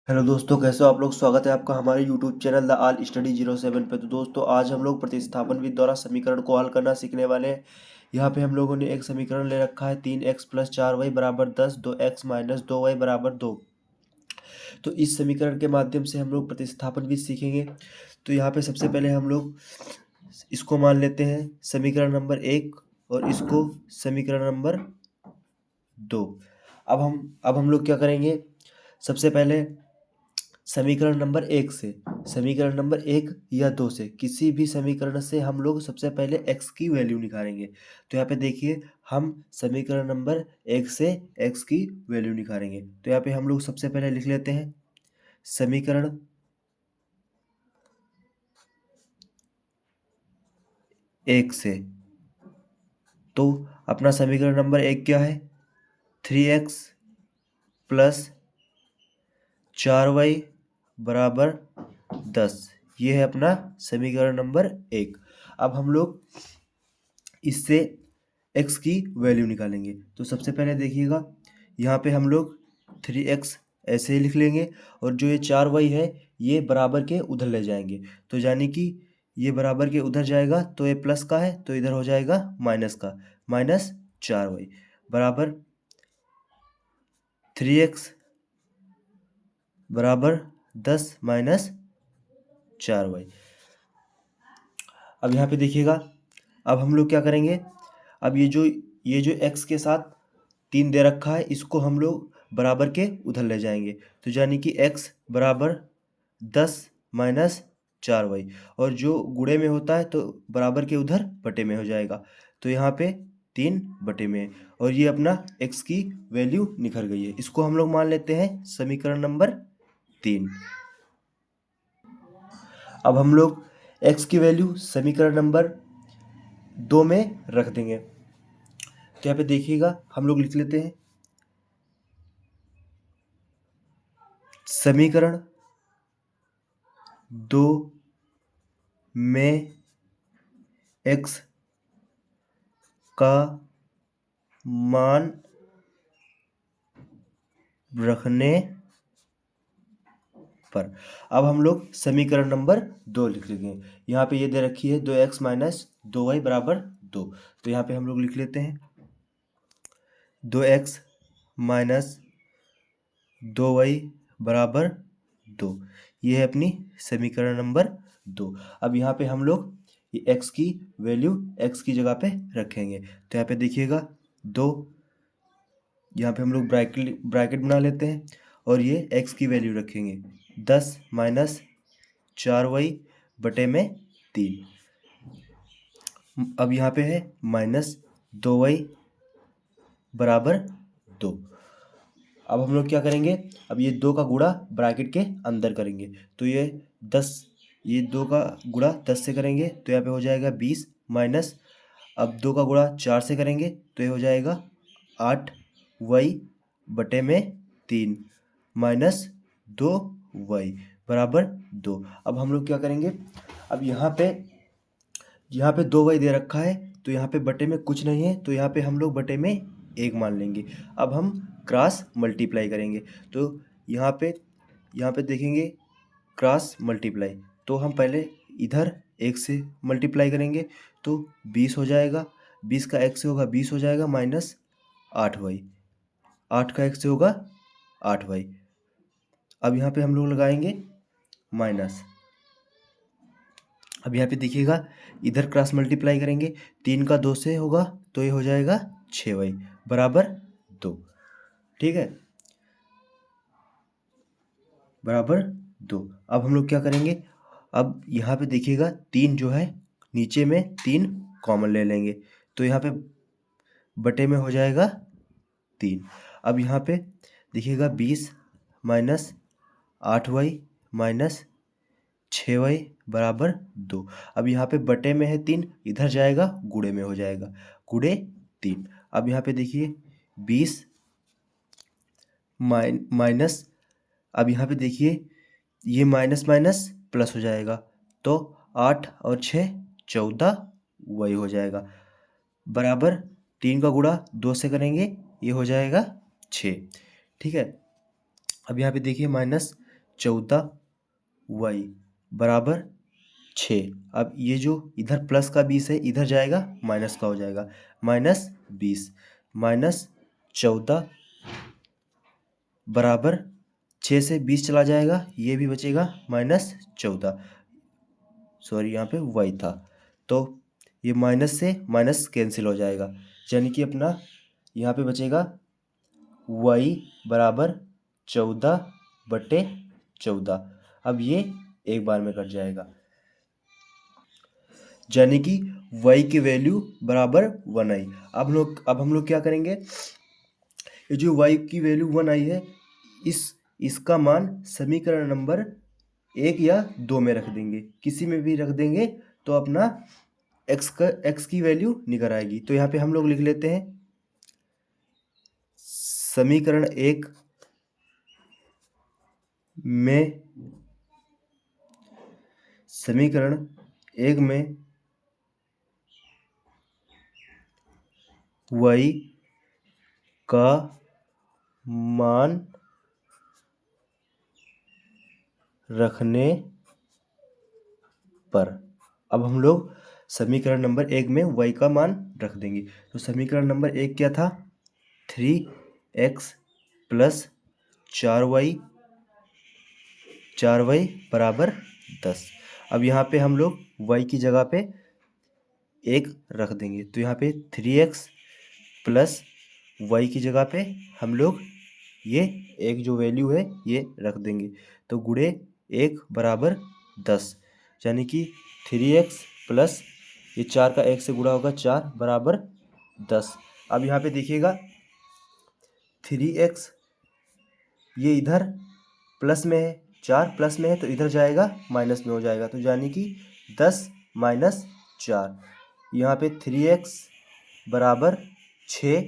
Hello दोस्तों, कैसे हो आप लोग। स्वागत है आपका हमारे YouTube channel the all study 07 पे। तो दोस्तों, आज हम लोग प्रतिस्थापन विधि द्वारा समीकरण को हल करना सीखने वाले हैं। यहाँ पे हम लोगों ने एक समीकरण ले रखा है 3x + 4y बराबर 10, 2x - 2y बराबर 2। तो इस समीकरण के माध्यम से हम लोग प्रतिस्थापन विधि सीखेंगे। तो यहाँ पे सबसे पहले हम लोग इसको मान लेते हैं समीकरण नंबर 1 और इसको समीकरण नंबर 2। अब हम लोग क्या करेंगे, सबसे पहले समीकरण नंबर 1 से, समीकरण नंबर 1 या 2 से, किसी भी समीकरण से हम लोग सबसे पहले x की वैल्यू निकालेंगे। तो यहाँ पे देखिए, हम समीकरण नंबर 1 से x की वैल्यू निकालेंगे। तो यहाँ पे हम लोग सबसे पहले लिख लेते हैं समीकरण 1 से। तो अपना समीकरण नंबर 1 क्या है, 3x + 4y बराबर 10। ये है अपना समीकरण नंबर 1। अब हम लोग इससे x की वैल्यू निकालेंगे। तो सबसे पहले देखिएगा, यहाँ पे हम लोग 3x ऐसे ही लिख लेंगे और जो ये 4y है ये बराबर के उधर ले जाएंगे। तो यानी कि ये बराबर के उधर जाएगा तो ये प्लस का है तो इधर हो जाएगा माइनस का, -4y बराबर 3x बराबर 10 - 4y। अब यहाँ पे देखिएगा, अब हम लोग क्या करेंगे, अब ये जो x के साथ 3 दे रखा है इसको हम लोग बराबर के उधर ले जाएंगे। तो यानी कि x बराबर 10 - 4y, और जो गुणे में होता है तो बराबर के उधर बटे में हो जाएगा। तो यहाँ पे 3 बटे में, और ये अपना x की वैल्यू निकल गई है। इसको हम लोग मान लेते हैं समीकरण नंबर 3। अब हम लोग x की वैल्यू समीकरण नंबर 2 में रख देंगे। तो यहाँ पे देखिएगा, हम लोग लिख लेते हैं समीकरण 2 में x का मान रखने पर। अब हम लोग समीकरण नंबर 2 लिख लेंगे। यहाँ पे ये दे रखी है 2x - 2y बराबर 2। तो यहाँ पे हम लोग लिख लेते हैं 2x - 2y बराबर 2। ये है अपनी समीकरण नंबर 2। अब यहाँ पे हम लोग ये x की वैल्यू x की जगह पे रखेंगे। तो यहाँ पे देखिएगा 2, यहाँ पे हम लोग ब्रैकेट बना लेते हैं और ये x की वैल्यू रखेंगे 10 - 4y बटे में 3। अब यहाँ पे है -2y बराबर 2। अब हम लोग क्या करेंगे, अब ये 2 का गुणा ब्रैकेट के अंदर करेंगे। तो ये 10, ये 2 का गुणा 10 से करेंगे तो यहाँ पे हो जाएगा 20 माइनस, अब 2 का गुणा 4 से करेंगे तो ये हो जाएगा 8y बटे में 3 -2y बराबर 2। अब हम लोग क्या करेंगे, अब यहाँ पे 2y दे रखा है तो यहाँ पे बटे में कुछ नहीं है तो यहाँ पे हम लोग बटे में 1 मान लेंगे। अब हम क्रॉस मल्टीप्लाई करेंगे। तो यहाँ पे देखेंगे क्रॉस मल्टीप्लाई, तो हम पहले इधर 1 से मल्टीप्लाई करेंगे तो 20 हो जाएगा, 20 का 1 से होगा 20 हो जाएगा -8y, 8 का 1 से होगा 8y। अब यहाँ पे हम लोग लगाएंगे माइनस। अब यहाँ पे देखिएगा, इधर क्रॉस मल्टीप्लाई करेंगे, 3 का 2 से होगा तो ये हो जाएगा 6y बराबर 2। ठीक है, बराबर 2। अब हम लोग क्या करेंगे, अब यहाँ पे देखिएगा 3 जो है नीचे में 3 कॉमन ले लेंगे तो यहाँ पे बटे में हो जाएगा 3। अब यहाँ पे देखिएगा 20 माइनस 8y माइनस 6y बराबर 2। अब यहाँ पे बटे में है 3, इधर जाएगा गुणे में हो जाएगा, गुणे 3। अब यहाँ पे देखिए 20 माइनस, अब यहाँ पे देखिए ये माइनस माइनस प्लस हो जाएगा तो 8 और 6 14 वही हो जाएगा, बराबर 3 का गुणा 2 से करेंगे ये हो जाएगा 6। ठीक है, अब यहाँ पे देखिए 14y बराबर 6। अब ये जो इधर प्लस का 20 है इधर जाएगा माइनस का हो जाएगा, -20 -14 बराबर 6 से 20 चला जाएगा, ये भी बचेगा -14। सॉरी यहाँ पे y था, तो ये माइनस से माइनस कैंसिल हो जाएगा, यानी कि अपना यहाँ पे बचेगा y बराबर 14/14। अब ये एक बार में कट जाएगा, यानी कि y की वैल्यू बराबर 1 आई। अब हम लोग क्या करेंगे, ये जो y की वैल्यू 1 आई है इसका मान समीकरण नंबर 1 या 2 में रख देंगे, किसी में भी रख देंगे तो अपना x की वैल्यू निकल आएगी। तो यहाँ पे हम लोग लिख लेते हैं समीकरण 1 में y का मान रखने पर, अब हम लोग समीकरण नंबर 1 में y का मान रख देंगे। तो समीकरण नंबर 1 क्या था, 3x + 4y बराबर 10। अब यहाँ पे हम लोग y की जगह पे 1 रख देंगे, तो यहाँ पे 3x + y की जगह पे हम लोग ये एक जो वैल्यू है ये रख देंगे, तो गुणे 1 बराबर 10, यानी कि 3x + ये 4 का 1 से गुणा होगा 4 बराबर 10। अब यहाँ पे देखिएगा 3x ये इधर प्लस में है, 4 प्लस में है तो इधर जाएगा माइनस में हो जाएगा, तो यानी कि 10 - 4, यहाँ पे 3x बराबर 6,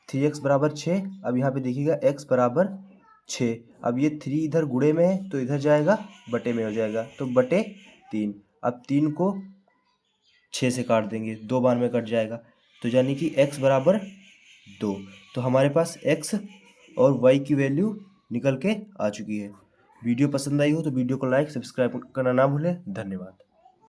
3x बराबर 6। अब यहाँ पे देखिएगा x बराबर 6, अब ये 3 इधर गुणे में है तो इधर जाएगा बटे में हो जाएगा, तो बटे 3। अब 3 को 6 से काट देंगे, 2 बार में कट जाएगा, तो यानी कि x बराबर 2। तो हमारे पास x और y की वैल्यू निकल के आ चुकी है। वीडियो पसंद आई हो तो वीडियो को लाइक सब्सक्राइब करना ना भूलें। धन्यवाद।